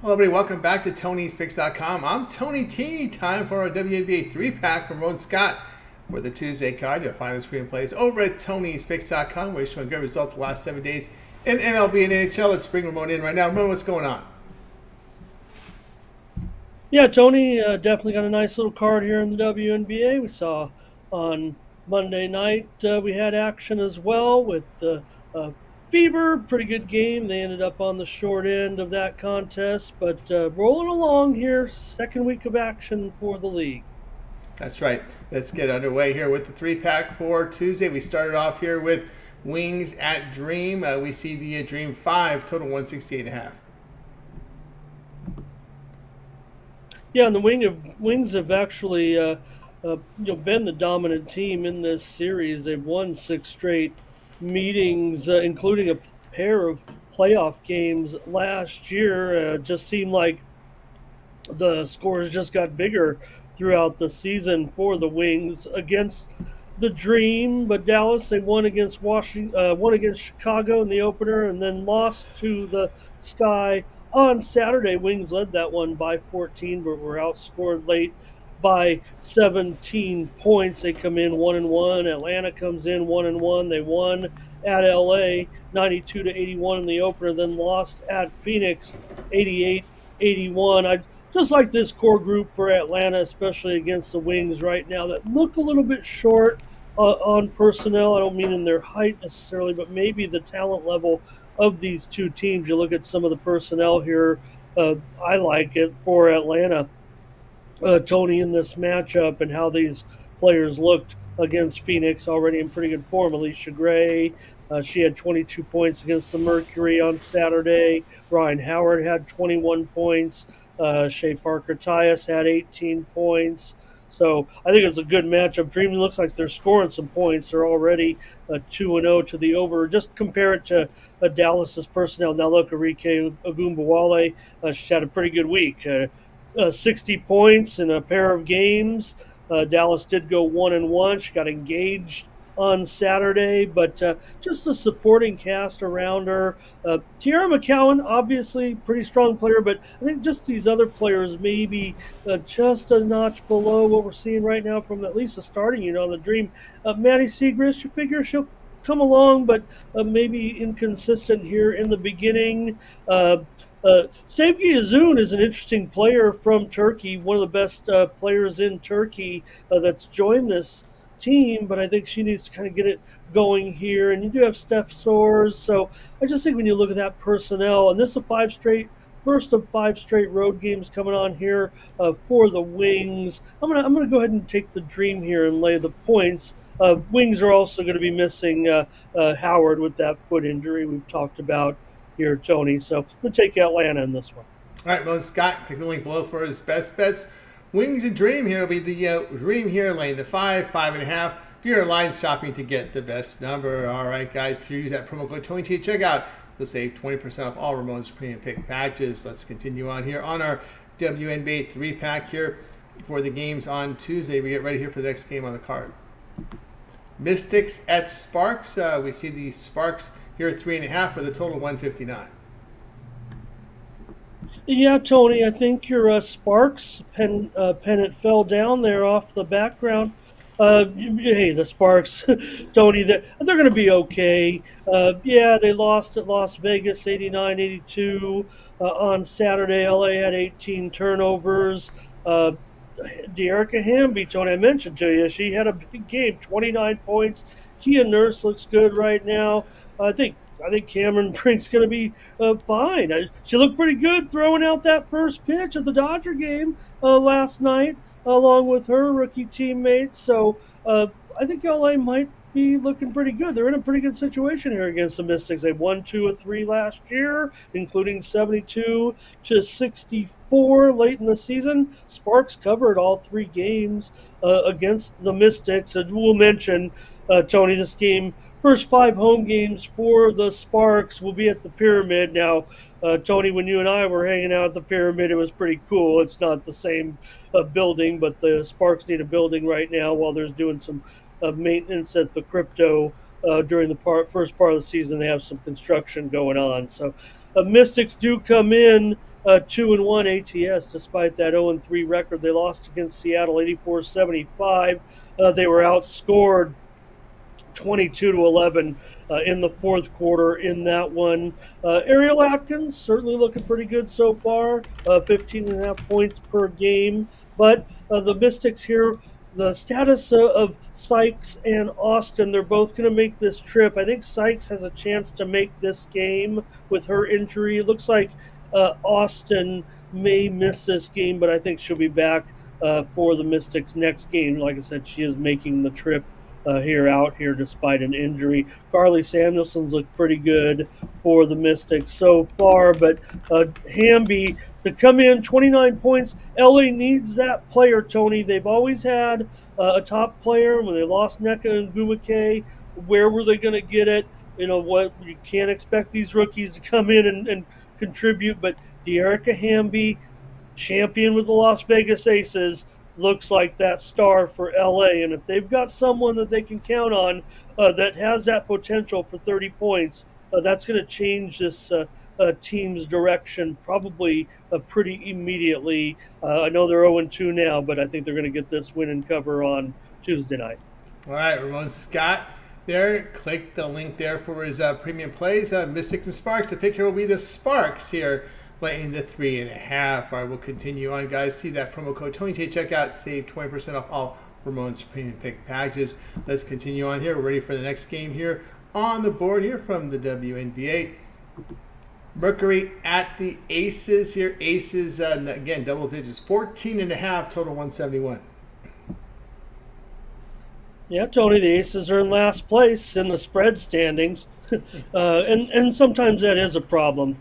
Hello, everybody. Welcome back to Tony'sPicks.com. I'm Tony T. Time for our WNBA 3-pack from Ramon Scott for the Tuesday card. You'll find the screen plays over at Tony'sPicks.com. We're showing great results the last 7 days in MLB and NHL. Let's bring Ramon in right now. Ramon, what's going on? Yeah, Tony, definitely got a nice little card here in the WNBA. We saw on Monday night we had action as well with the Fever. Pretty good game. They ended up on the short end of that contest, but rolling along here, second week of action for the league. That's right. Let's get underway here with the 3-pack for Tuesday. We started off here with Wings at Dream. We see the Dream 5, total 168.5. Yeah, and the Wings have actually been the dominant team in this series. They've won 6 straight meetings, including a pair of playoff games last year. Just seemed like the scores just got bigger throughout the season for the Wings against the Dream. But Dallas, they won against won against Chicago in the opener, and then lost to the Sky on Saturday. Wings led that one by 14, but were outscored late by 17 points. They come in 1-1. Atlanta comes in 1-1. They won at LA 92-81 in the opener, then lost at Phoenix 88-81. I just like this core group for Atlanta, especially against the Wings right now that look a little bit short on personnel. I don't mean in their height necessarily, but maybe the talent level of these two teams. You look at some of the personnel here. I like it for Atlanta, Tony, in this matchup and how these players looked against Phoenix, already in pretty good form. Alicia Gray, she had 22 points against the Mercury on Saturday. Ryan Howard had 21 points. Shea Parker-Tyus had 18 points. So I think it's a good matchup. Dream looks like they're scoring some points. They're already 2-0 to the over. Just compare it to Dallas's personnel. Now look, Arike Ogunbowale, she's had a pretty good week. 60 points in a pair of games. Dallas did go 1-1. She got engaged on Saturday, but just a supporting cast around her. Tiara McCowan, obviously pretty strong player, but I think just these other players maybe just a notch below what we're seeing right now from at least the starting unit on the Dream. Maddie Siegrist, you figure she'll come along, but maybe inconsistent here in the beginning. Sevgi Azun is an interesting player from Turkey, one of the best players in Turkey that's joined this team, but I think she needs to kind of get it going here. And you do have Steph Soares, so I just think when you look at that personnel, and this is first of 5 straight road games coming on here for the Wings. I'm gonna go ahead and take the Dream here and lay the points. Wings are also going to be missing Howard with that foot injury we've talked about here, Tony. So we'll take Atlanta in this one. All right, Mo Scott, click the link below for his best bets. Wings and Dream here will be the Dream here, laying the 5, 5.5. Do your line shopping to get the best number. All right, guys, be sure to use that promo code TonyT at checkout. You'll save 20% off all Ramon's premium pick packages. Let's continue on here on our WNBA 3-pack here for the games on Tuesday. We get ready here for the next game on the card. Mystics at Sparks. We see the Sparks here at 3.5 with a total of 159. Yeah, Tony, I think your Sparks pennant fell down there off the background. Hey, the Sparks, Tony, they're going to be okay. Yeah, they lost at Las Vegas 89-82 on Saturday. LA had 18 turnovers. Dearica Hamby, Tony, I mentioned to you, she had a big game, 29 points. Kia Nurse looks good right now. I think Cameron Brink's going to be fine. She looked pretty good throwing out that first pitch at the Dodger game last night, along with her rookie teammates. So I think LA might be looking pretty good. They're in a pretty good situation here against the Mystics. They won 2 of 3 last year, including 72-64 late in the season. Sparks covered all 3 games against the Mystics. And we'll mention, Tony, this game, first 5 home games for the Sparks will be at the Pyramid. Now, Tony, when you and I were hanging out at the Pyramid, it was pretty cool. It's not the same building, but the Sparks need a building right now while there's doing some maintenance at the crypto during the first part of the season. They have some construction going on. So Mystics do come in 2-1 ATS despite that 0-3 record. They lost against Seattle 84-75. They were outscored 22-11 in the fourth quarter in that one. Ariel Atkins certainly looking pretty good so far, 15.5 points per game. But the Mystics here, the status of Sykes and Austin, they're both going to make this trip. I think Sykes has a chance to make this game with her injury. It looks like Austin may miss this game, but I think she'll be back for the Mystics next game. Like I said, she is making the trip out here despite an injury. Carly Samuelson's looked pretty good for the Mystics so far, but Hamby to come in 29 points. LA needs that player, Tony. They've always had a top player. When they lost Nneka and Gumake, where were they going to get it? You know what? You can't expect these rookies to come in and contribute, but Dearica Hamby, champion with the Las Vegas Aces, looks like that star for LA. And if they've got someone that they can count on that has that potential for 30 points, that's going to change this team's direction probably pretty immediately. I know they're 0-2 now, but I think they're going to get this win and cover on Tuesday night. All right, Ramon Scott there. Click the link there for his premium plays. Mystics and Sparks. The pick here will be the Sparks here, laying the 3.5. All right, we'll continue on, guys. See that promo code Tony T. Checkout. Save 20% off all Ramon's premium pick packages. Let's continue on here. We're ready for the next game here on the board here from the WNBA. Mercury at the Aces here. Aces, again, double digits. 14.5, total 171. Yeah, Tony, the Aces are in last place in the spread standings. And sometimes that is a problem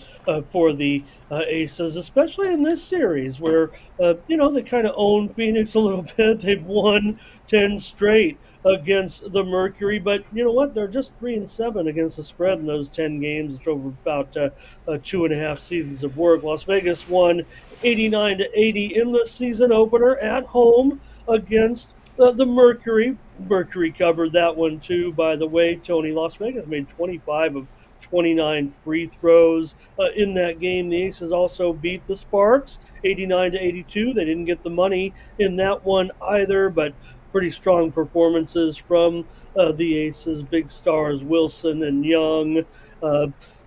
for the Aces, especially in this series where, they kind of own Phoenix a little bit. They've won 10 straight against the Mercury, but you know what? They're just 3-7 against the spread in those 10 games. It's over about 2.5 seasons of work. Las Vegas won 89-80 in the season opener at home against the Mercury. Mercury covered that one too, by the way. Tony, Las Vegas made 25 of 29 free throws in that game. The Aces also beat the Sparks 89-82. They didn't get the money in that one either, but pretty strong performances from the Aces. Big stars Wilson and Young.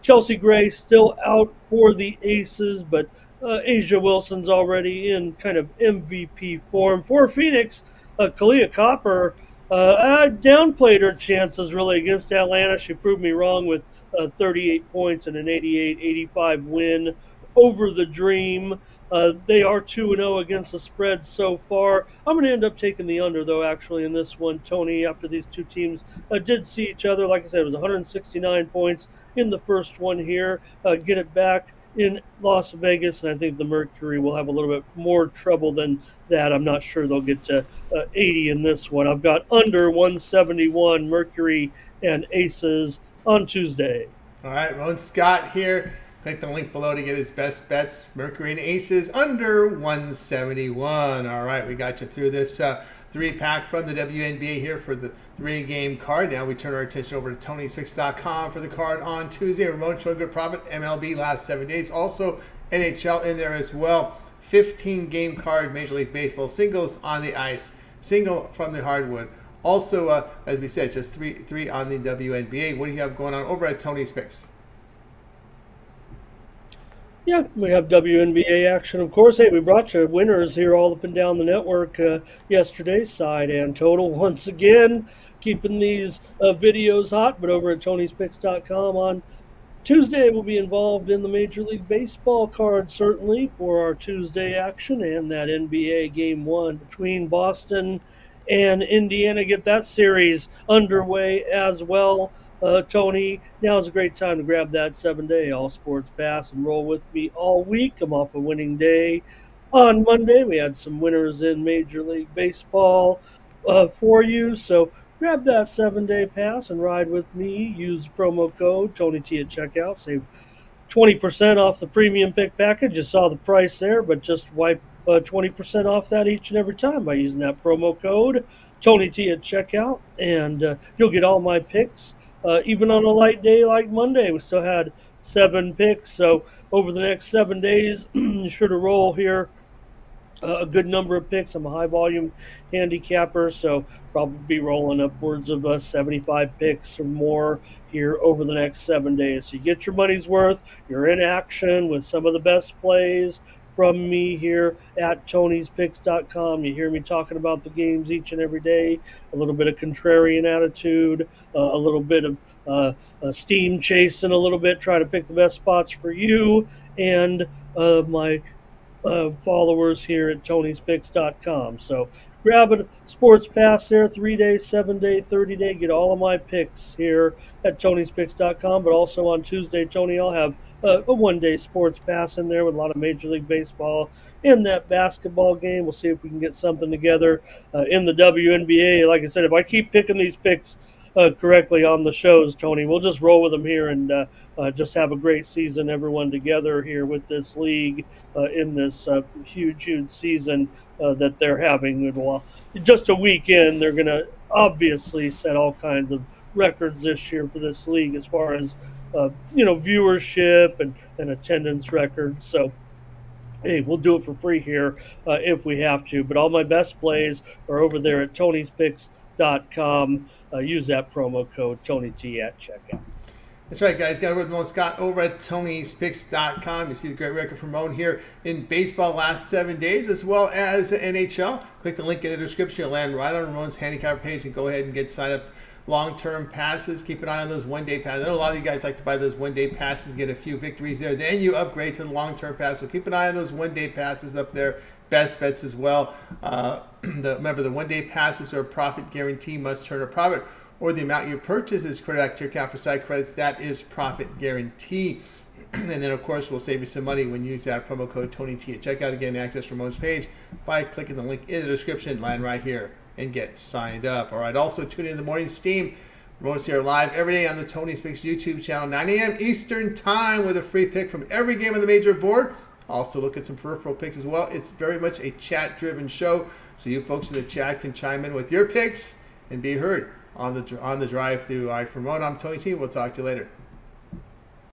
Chelsea Gray still out for the Aces, but Asia Wilson's already in kind of MVP form. For Phoenix, Kalia Copper downplayed her chances really against Atlanta. She proved me wrong with 38 points and an 88-85 win over the Dream. They are 2-0 against the spread so far. I'm going to end up taking the under, though, actually, in this one, Tony, after these two teams did see each other. Like I said, it was 169 points in the first one here. Get it back in Las Vegas, and I think the Mercury will have a little bit more trouble than that. I'm not sure they'll get to 80 in this one. I've got under 171 Mercury and Aces on Tuesday. All right, Ron Scott here. Click the link below to get his best bets. Mercury and Aces under 171. All right, we got you through this 3-pack from the WNBA here for the 3-game card. Now we turn our attention over to Tony'sPicks.com for the card on Tuesday. Ramon showing good profit. MLB last 7 days. Also NHL in there as well. 15-game card, Major League Baseball. Singles on the ice. Single from the hardwood. Also, as we said, just three on the WNBA. What do you have going on over at Tony's Picks? Yeah, we have WNBA action, of course. Hey, we brought you winners here all up and down the network yesterday's side and total. Once again, keeping these videos hot, but over at Tony'sPicks.com on Tuesday, we'll be involved in the Major League Baseball card, certainly, for our Tuesday action and that NBA Game 1 between Boston and Indiana. Get that series underway as well. Tony, now is a great time to grab that 7-day All Sports Pass and roll with me all week. I'm off a winning day. On Monday, we had some winners in Major League Baseball for you. So grab that 7-day pass and ride with me. Use the promo code TonyT at checkout. Save 20% off the premium pick package. You saw the price there, but just wipe 20% off that each and every time by using that promo code Tony T at checkout, and you'll get all my picks. Even on a light day like Monday, we still had 7 picks. So over the next 7 days, sure to roll here a good number of picks. I'm a high volume handicapper, so probably be rolling upwards of 75 picks or more here over the next 7 days. So you get your money's worth. You're in action with some of the best plays from me here at Tony'sPicks.com. You hear me talking about the games each and every day, a little bit of contrarian attitude, a little bit of steam chasing a little bit, trying to pick the best spots for you and my followers here at Tony'sPicks.com. So grab a sports pass there, 3-day, 7-day, 30-day. Get all of my picks here at Tony'sPicks.com. But also on Tuesday, Tony, I'll have a 1-day sports pass in there with a lot of Major League Baseball in that basketball game. We'll see if we can get something together in the WNBA. Like I said, if I keep picking these picks correctly on the shows, Tony, we'll just roll with them here and just have a great season, everyone together here with this league in this huge season that they're having. Well, just a weekend, they're going to obviously set all kinds of records this year for this league as far as viewership and attendance records. So hey, we'll do it for free here if we have to. But all my best plays are over there at Tony'sPicks.com. Use that promo code TonyT at checkout. That's right, guys. Got to with Ramon Scott over at Tony'sPicks.com. You see the great record from Ramon here in baseball last 7 days, as well as the NHL. Click the link in the description. You'll land right on Ramon's handicap page and go ahead and get signed up. Long-term passes. Keep an eye on those one-day passes. I know a lot of you guys like to buy those one-day passes, get a few victories there. Then you upgrade to the long-term pass. So keep an eye on those one-day passes up there. Best bets as well. Remember, the one-day passes are a profit guarantee. Must turn a profit, or the amount you purchase is credited back to your account for side credits. That is profit guarantee. And then, of course, we'll save you some money when you use that promo code TonyT at checkout. Again, access Ramon's page by clicking the link in the description. Land right here and get signed up. All right, also tune in the morning steam. Ramon's here live every day on the Tony's Picks YouTube channel, 9 a.m. Eastern time, with a free pick from every game on the major board. Also look at some peripheral picks as well. It's very much a chat-driven show, so you folks in the chat can chime in with your picks and be heard on the drive-through. All right, from Ramon, I'm Tony T. We'll talk to you later.